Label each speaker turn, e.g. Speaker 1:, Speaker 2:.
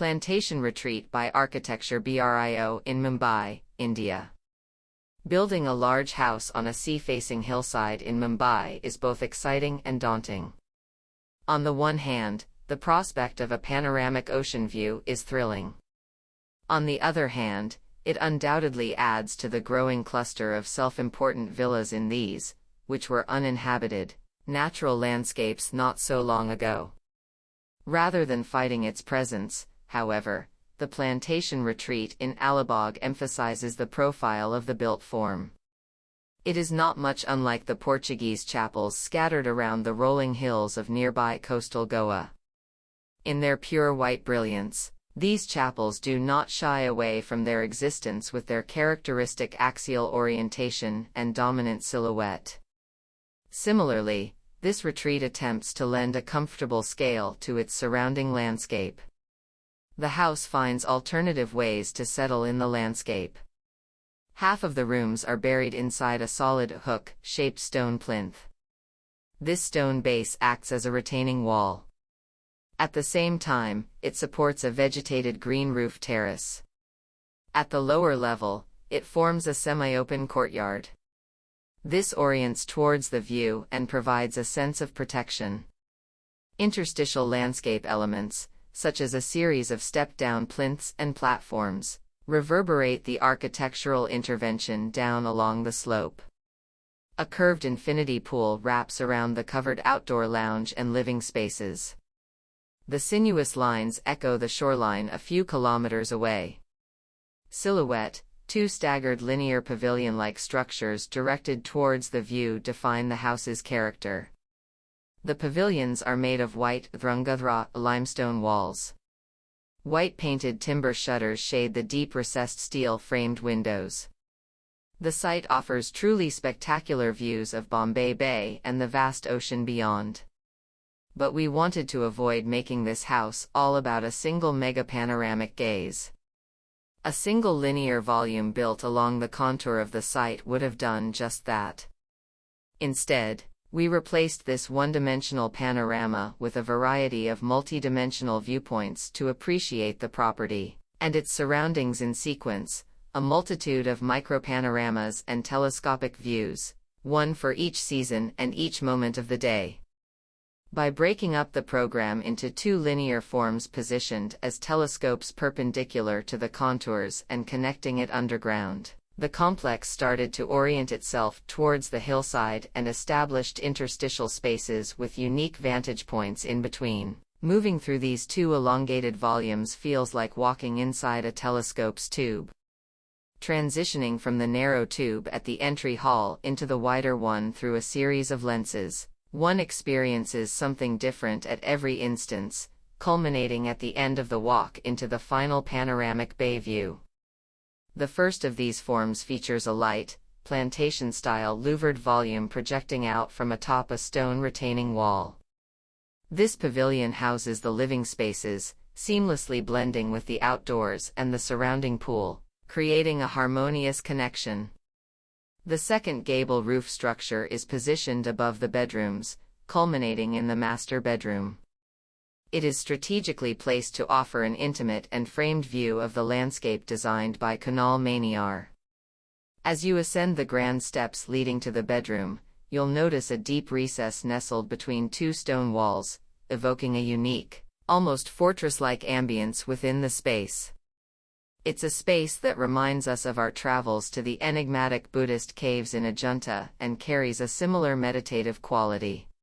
Speaker 1: Plantation Retreat by Architecture BRIO in Mumbai, India. Building a large house on a sea-facing hillside in Mumbai is both exciting and daunting. On the one hand, the prospect of a panoramic ocean view is thrilling. On the other hand, it undoubtedly adds to the growing cluster of self-important villas in these, which were uninhabited, natural landscapes not so long ago. Rather than fighting its presence, however, the Plantation Retreat in Alibaug emphasizes the profile of the built form. It is not much unlike the Portuguese chapels scattered around the rolling hills of nearby coastal Goa. In their pure white brilliance, these chapels do not shy away from their existence with their characteristic axial orientation and dominant silhouette. Similarly, this retreat attempts to lend a comfortable scale to its surrounding landscape. The house finds alternative ways to settle in the landscape. Half of the rooms are buried inside a solid hook-shaped stone plinth. This stone base acts as a retaining wall. At the same time, it supports a vegetated green roof terrace. At the lower level, it forms a semi-open courtyard. This orients towards the view and provides a sense of protection. Interstitial landscape elements, such as a series of step-down plinths and platforms, reverberate the architectural intervention down along the slope. A curved infinity pool wraps around the covered outdoor lounge and living spaces. The sinuous lines echo the shoreline a few kilometers away. Silhouette, two staggered linear pavilion-like structures directed towards the view define the house's character. The pavilions are made of white Dhrungadhra limestone walls. White painted timber shutters shade the deep recessed steel-framed windows. The site offers truly spectacular views of Bombay Bay and the vast ocean beyond. But we wanted to avoid making this house all about a single mega-panoramic gaze. A single linear volume built along the contour of the site would have done just that. Instead, we replaced this one-dimensional panorama with a variety of multi-dimensional viewpoints to appreciate the property and its surroundings in sequence, a multitude of micropanoramas and telescopic views, one for each season and each moment of the day. By breaking up the program into two linear forms positioned as telescopes perpendicular to the contours and connecting it underground, the complex started to orient itself towards the hillside and established interstitial spaces with unique vantage points in between. Moving through these two elongated volumes feels like walking inside a telescope's tube. Transitioning from the narrow tube at the entry hall into the wider one through a series of lenses, one experiences something different at every instance, culminating at the end of the walk into the final panoramic bay view. The first of these forms features a light, plantation-style louvered volume projecting out from atop a stone retaining wall. This pavilion houses the living spaces, seamlessly blending with the outdoors and the surrounding pool, creating a harmonious connection. The second gable roof structure is positioned above the bedrooms, culminating in the master bedroom. It is strategically placed to offer an intimate and framed view of the landscape designed by Kunal Maniar. As you ascend the grand steps leading to the bedroom, you'll notice a deep recess nestled between two stone walls, evoking a unique, almost fortress-like ambience within the space. It's a space that reminds us of our travels to the enigmatic Buddhist caves in Ajanta and carries a similar meditative quality.